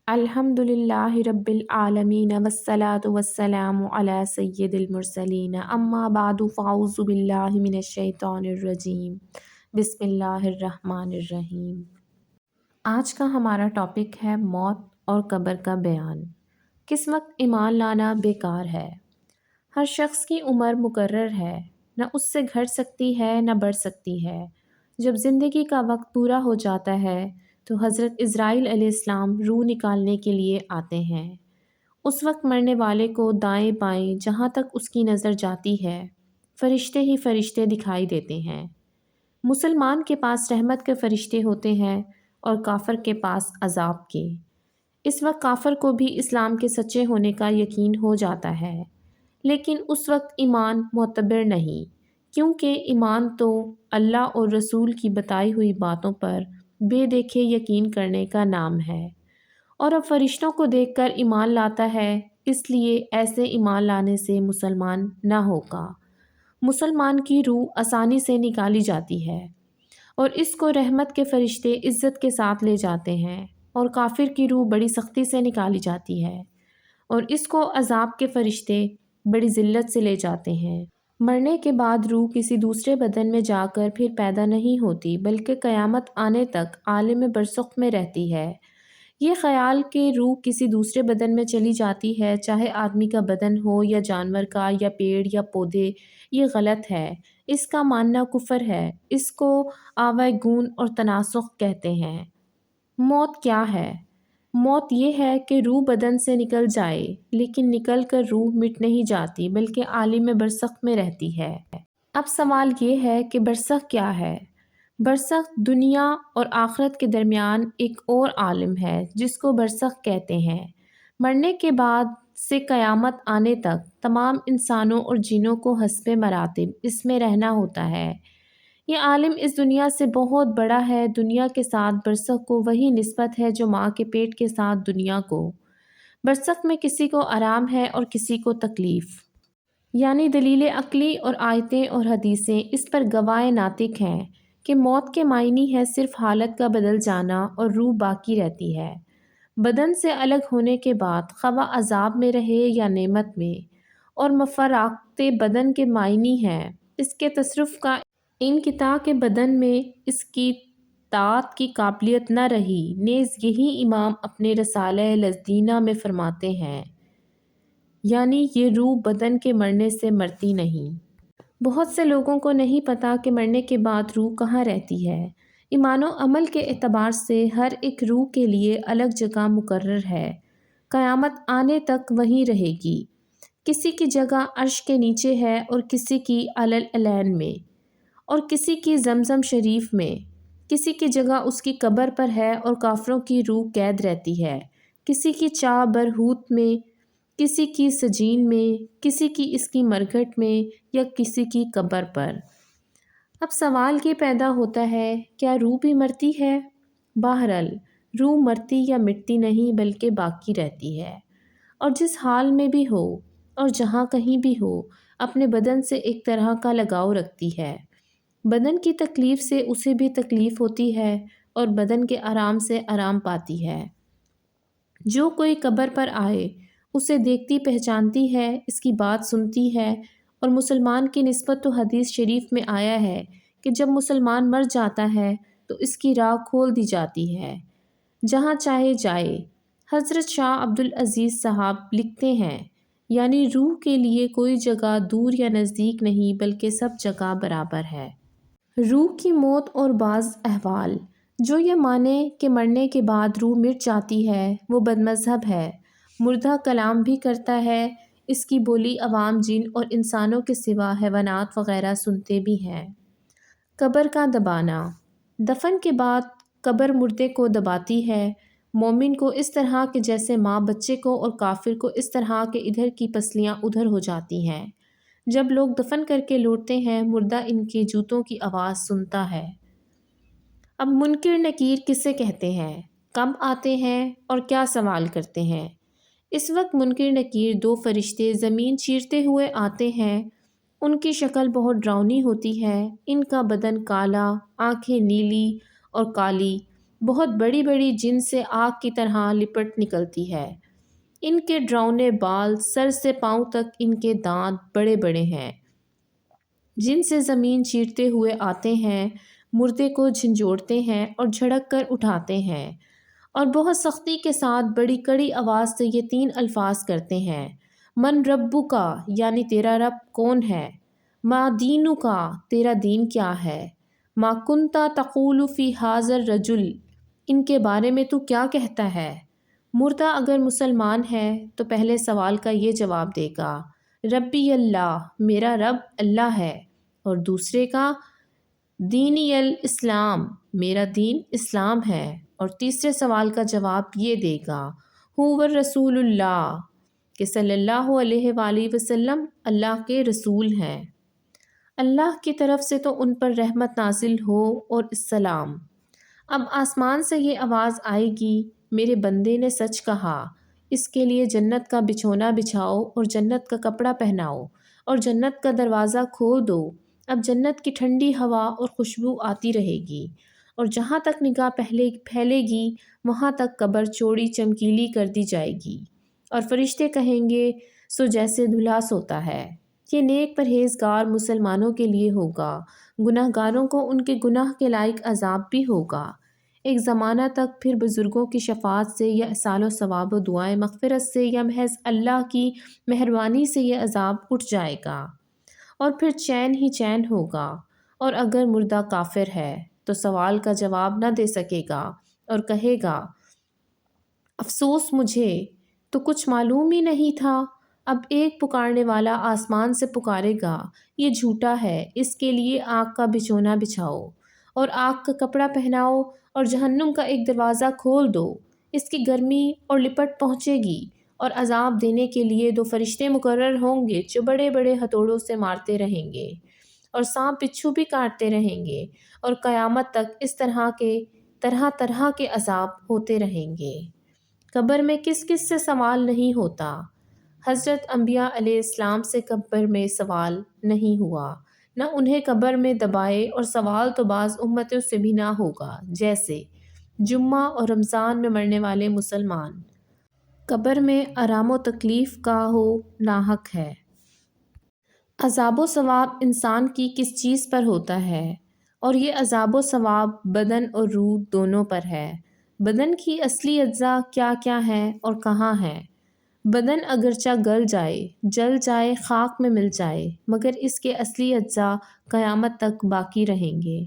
الحمد للہ رب العالمین والصلاة والسلام علی سید المرسلین اما بعد فاعوذ باللہ من الشیطان الرجیم بسم اللہ الرحمن الرحیم۔ آج کا ہمارا ٹاپک ہے موت اور قبر کا بیان۔ کس وقت ایمان لانا بیکار ہے۔ ہر شخص کی عمر مقرر ہے، نہ اس سے گھٹ سکتی ہے نہ بڑھ سکتی ہے۔ جب زندگی کا وقت پورا ہو جاتا ہے تو حضرت عزرائیل علیہ السلام روح نکالنے کے لیے آتے ہیں۔ اس وقت مرنے والے کو دائیں بائیں جہاں تک اس کی نظر جاتی ہے فرشتے ہی فرشتے دکھائی دیتے ہیں۔ مسلمان کے پاس رحمت کے فرشتے ہوتے ہیں اور کافر کے پاس عذاب کے۔ اس وقت کافر کو بھی اسلام کے سچے ہونے کا یقین ہو جاتا ہے، لیکن اس وقت ایمان معتبر نہیں، کیونکہ ایمان تو اللہ اور رسول کی بتائی ہوئی باتوں پر بے دیکھے یقین کرنے کا نام ہے، اور اب فرشتوں کو دیکھ کر ایمان لاتا ہے، اس لیے ایسے ایمان لانے سے مسلمان نہ ہوگا۔ مسلمان کی روح آسانی سے نکالی جاتی ہے اور اس کو رحمت کے فرشتے عزت کے ساتھ لے جاتے ہیں، اور کافر کی روح بڑی سختی سے نکالی جاتی ہے اور اس کو عذاب کے فرشتے بڑی ذلت سے لے جاتے ہیں۔ مرنے کے بعد روح کسی دوسرے بدن میں جا کر پھر پیدا نہیں ہوتی، بلکہ قیامت آنے تک عالم برزخ میں رہتی ہے۔ یہ خیال کہ روح کسی دوسرے بدن میں چلی جاتی ہے، چاہے آدمی کا بدن ہو یا جانور کا یا پیڑ یا پودے، یہ غلط ہے۔ اس کا ماننا کفر ہے۔ اس کو آوائے گون اور تناسخ کہتے ہیں۔ موت کیا ہے؟ موت یہ ہے کہ روح بدن سے نکل جائے، لیکن نکل کر روح مٹ نہیں جاتی بلکہ عالم برزخ میں رہتی ہے۔ اب سوال یہ ہے کہ برزخ کیا ہے؟ برزخ دنیا اور آخرت کے درمیان ایک اور عالم ہے جس کو برزخ کہتے ہیں۔ مرنے کے بعد سے قیامت آنے تک تمام انسانوں اور جنوں کو حسب مراتب اس میں رہنا ہوتا ہے۔ یہ عالم اس دنیا سے بہت بڑا ہے۔ دنیا کے ساتھ برزخ کو وہی نسبت ہے جو ماں کے پیٹ کے ساتھ دنیا کو۔ برزخ میں کسی کو آرام ہے اور کسی کو تکلیف، یعنی دلیل عقلی اور آیتیں اور حدیثیں اس پر گواہ ناطق ہیں کہ موت کے معنی ہے صرف حالت کا بدل جانا اور روح باقی رہتی ہے بدن سے الگ ہونے کے بعد، خواہ عذاب میں رہے یا نعمت میں۔ اور مفارقت بدن کے معنی ہے اس کے تصرف کا انقطاع کے بدن میں اس کی طاعت کی قابلیت نہ رہی۔ نیز یہی امام اپنے رسالہ لزدینہ میں فرماتے ہیں، یعنی یہ روح بدن کے مرنے سے مرتی نہیں۔ بہت سے لوگوں کو نہیں پتا کہ مرنے کے بعد روح کہاں رہتی ہے۔ ایمان و عمل کے اعتبار سے ہر ایک روح کے لیے الگ جگہ مقرر ہے، قیامت آنے تک وہیں رہے گی۔ کسی کی جگہ عرش کے نیچے ہے اور کسی کی علی العلین میں، اور کسی کی زمزم شریف میں۔ کسی کی جگہ اس کی قبر پر ہے اور کافروں کی روح قید رہتی ہے۔ کسی کی چاہ برہوت میں، کسی کی سجین میں، کسی کی اس کی مرگھٹ میں یا کسی کی قبر پر۔ اب سوال یہ پیدا ہوتا ہے، کیا روح بھی مرتی ہے؟ بہرحال روح مرتی یا مٹتی نہیں بلکہ باقی رہتی ہے، اور جس حال میں بھی ہو اور جہاں کہیں بھی ہو اپنے بدن سے ایک طرح کا لگاؤ رکھتی ہے۔ بدن کی تکلیف سے اسے بھی تکلیف ہوتی ہے اور بدن کے آرام سے آرام پاتی ہے۔ جو کوئی قبر پر آئے اسے دیکھتی پہچانتی ہے، اس کی بات سنتی ہے، اور مسلمان کی نسبت تو حدیث شریف میں آیا ہے کہ جب مسلمان مر جاتا ہے تو اس کی راہ کھول دی جاتی ہے، جہاں چاہے جائے۔ حضرت شاہ عبدالعزیز صاحب لکھتے ہیں، یعنی روح کے لیے کوئی جگہ دور یا نزدیک نہیں بلکہ سب جگہ برابر ہے۔ روح کی موت اور بعض احوال۔ جو یہ مانے کہ مرنے کے بعد روح مٹ جاتی ہے وہ بد مذہب ہے۔ مردہ کلام بھی کرتا ہے، اس کی بولی عوام جن اور انسانوں کے سوا حیوانات وغیرہ سنتے بھی ہیں۔ قبر کا دبانا۔ دفن کے بعد قبر مردے کو دباتی ہے، مومن کو اس طرح کہ جیسے ماں بچے کو، اور کافر کو اس طرح کہ ادھر کی پسلیاں ادھر ہو جاتی ہیں۔ جب لوگ دفن کر کے لوٹتے ہیں مردہ ان کے جوتوں کی آواز سنتا ہے۔ اب منکر نکیر کسے کہتے ہیں؟ کب آتے ہیں اور کیا سوال کرتے ہیں؟ اس وقت منکر نکیر دو فرشتے زمین چیرتے ہوئے آتے ہیں۔ ان کی شکل بہت ڈراؤنی ہوتی ہے، ان کا بدن کالا، آنکھیں نیلی اور کالی، بہت بڑی بڑی جن سے آگ کی طرح لپٹ نکلتی ہے۔ ان کے ڈراؤنے بال، سر سے پاؤں تک ان کے دانت بڑے بڑے ہیں، جن سے زمین چیرتے ہوئے آتے ہیں، مردے کو جھنجھوڑتے ہیں اور جھڑک کر اٹھاتے ہیں، اور بہت سختی کے ساتھ بڑی کڑی آواز سے یہ 3 الفاظ کرتے ہیں: من ربو کا، یعنی تیرا رب کون ہے؟ ما دینو کا، تیرا دین کیا ہے؟ ما کنتا تقول فی ھذا الرجل، ان کے بارے میں تو کیا کہتا ہے؟ مردہ اگر مسلمان ہے تو پہلے سوال کا یہ جواب دے گا: ربی اللہ، میرا رب اللہ ہے، اور دوسرے کا دینی الاسلام، میرا دین اسلام ہے، اور تیسرے سوال کا جواب یہ دے گا: هو رسول اللہ، کہ صلی اللہ علیہ وآلہ وسلم اللہ کے رسول ہیں، اللہ کی طرف سے تو ان پر رحمت نازل ہو اور السلام۔ اب آسمان سے یہ آواز آئے گی: میرے بندے نے سچ کہا، اس کے لیے جنت کا بچھونا بچھاؤ اور جنت کا کپڑا پہناؤ اور جنت کا دروازہ کھول دو۔ اب جنت کی ٹھنڈی ہوا اور خوشبو آتی رہے گی، اور جہاں تک نگاہ پھیلے گی وہاں تک قبر چوڑی چمکیلی کر دی جائے گی، اور فرشتے کہیں گے: سو جیسے دلہا سوتا ہے۔ یہ نیک پرہیزگار مسلمانوں کے لیے ہوگا، گناہ گاروں کو ان کے گناہ کے لائق عذاب بھی ہوگا۔ ایک زمانہ تک پھر بزرگوں کی شفاعت سے یا احسان و ثواب و دعائے مغفرت سے یا محض اللہ کی مہربانی سے یہ عذاب اٹھ جائے گا، اور پھر چین ہی چین ہوگا۔ اور اگر مردہ کافر ہے تو سوال کا جواب نہ دے سکے گا اور کہے گا: افسوس، مجھے تو کچھ معلوم ہی نہیں تھا۔ اب ایک پکارنے والا آسمان سے پکارے گا: یہ جھوٹا ہے، اس کے لیے آگ کا بچھونا بچھاؤ اور آگ کا کپڑا پہناؤ اور جہنم کا ایک دروازہ کھول دو۔ اس کی گرمی اور لپٹ پہنچے گی، اور عذاب دینے کے لیے 2 فرشتے مقرر ہوں گے جو بڑے بڑے ہتھوڑوں سے مارتے رہیں گے اور سانپ بچھو بھی کاٹتے رہیں گے، اور قیامت تک اس طرح طرح کے عذاب ہوتے رہیں گے۔ قبر میں کس کس سے سوال نہیں ہوتا؟ حضرت انبیاء علیہ السلام سے قبر میں سوال نہیں ہوا، نہ انہیں قبر میں دبائے، اور سوال تو بعض امتوں سے بھی نہ ہوگا، جیسے جمعہ اور رمضان میں مرنے والے مسلمان۔ قبر میں آرام و تکلیف کا ہو ناحق ہے۔ عذاب و ثواب انسان کی کس چیز پر ہوتا ہے؟ اور یہ عذاب و ثواب بدن اور روح دونوں پر ہے۔ بدن کی اصلی اجزاء کیا کیا ہیں اور کہاں ہیں؟ بدن اگرچہ گل جائے، جل جائے، خاک میں مل جائے، مگر اس کے اصلی اجزاء قیامت تک باقی رہیں گے۔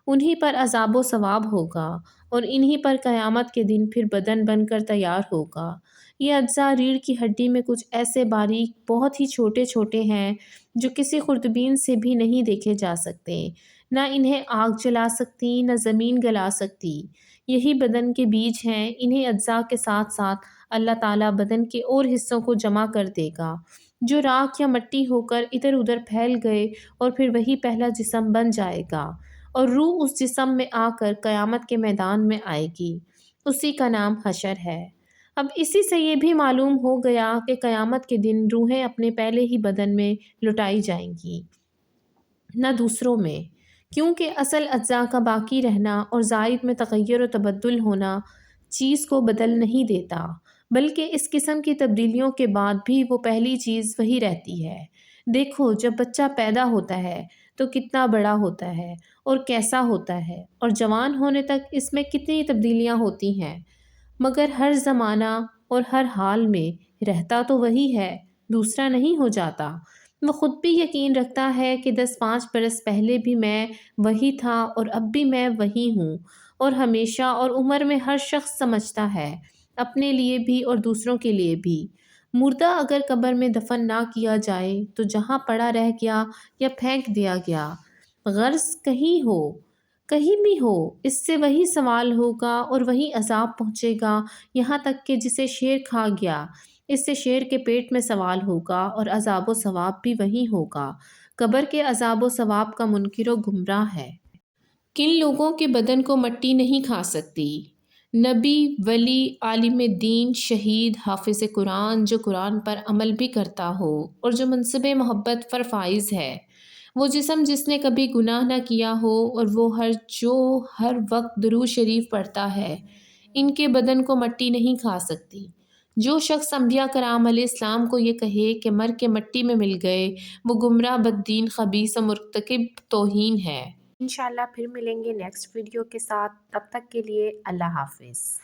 انہی پر عذاب و ثواب ہوگا، اور انہی پر قیامت کے دن پھر بدن بن کر تیار ہوگا۔ یہ اجزاء ریڑھ کی ہڈی میں کچھ ایسے باریک، بہت ہی چھوٹے چھوٹے ہیں جو کسی خوردبین سے بھی نہیں دیکھے جا سکتے، نہ انہیں آگ جلا سکتی، نہ زمین گلا سکتی۔ یہی بدن کے بیج ہیں۔ انہیں اجزاء کے ساتھ ساتھ اللہ تعالیٰ بدن کے اور حصوں کو جمع کر دے گا جو راکھ یا مٹی ہو کر ادھر ادھر پھیل گئے، اور پھر وہی پہلا جسم بن جائے گا، اور روح اس جسم میں آ کر قیامت کے میدان میں آئے گی۔ اسی کا نام حشر ہے۔ اب اسی سے یہ بھی معلوم ہو گیا کہ قیامت کے دن روحیں اپنے پہلے ہی بدن میں لٹائی جائیں گی، نہ دوسروں میں، کیونکہ اصل اجزاء کا باقی رہنا اور زائد میں تغیر و تبدل ہونا چیز کو بدل نہیں دیتا، بلکہ اس قسم کی تبدیلیوں کے بعد بھی وہ پہلی چیز وہی رہتی ہے۔ دیکھو، جب بچہ پیدا ہوتا ہے تو کتنا بڑا ہوتا ہے اور کیسا ہوتا ہے، اور جوان ہونے تک اس میں کتنی تبدیلیاں ہوتی ہیں، مگر ہر زمانہ اور ہر حال میں رہتا تو وہی ہے، دوسرا نہیں ہو جاتا۔ وہ خود بھی یقین رکھتا ہے کہ 10-5 برس پہلے بھی میں وہی تھا اور اب بھی میں وہی ہوں، اور ہمیشہ اور عمر میں ہر شخص سمجھتا ہے، اپنے لیے بھی اور دوسروں کے لیے بھی۔ مردہ اگر قبر میں دفن نہ کیا جائے تو جہاں پڑا رہ گیا یا پھینک دیا گیا، غرض کہیں بھی ہو، اس سے وہی سوال ہوگا اور وہی عذاب پہنچے گا، یہاں تک کہ جسے شیر کھا گیا، اس سے شیر کے پیٹ میں سوال ہوگا، اور عذاب و ثواب بھی وہی ہوگا۔ قبر کے عذاب و ثواب کا منکر و گمراہ ہے۔ کن لوگوں کے بدن کو مٹی نہیں کھا سکتی؟ نبی، ولی، عالم دین، شہید، حافظ قرآن جو قرآن پر عمل بھی کرتا ہو اور جو منصب محبت پر فائز ہے، وہ جسم جس نے کبھی گناہ نہ کیا ہو اور وہ جو ہر وقت درود شریف پڑھتا ہے، ان کے بدن کو مٹی نہیں کھا سکتی۔ جو شخص انبیاء کرام علیہ السلام کو یہ کہے کہ مر کے مٹی میں مل گئے، وہ گمراہ، بددین، خبیث و مرتکب توہین ہے۔ انشاءاللہ پھر ملیں گے نیکسٹ ویڈیو کے ساتھ، تب تک کے لیے اللہ حافظ۔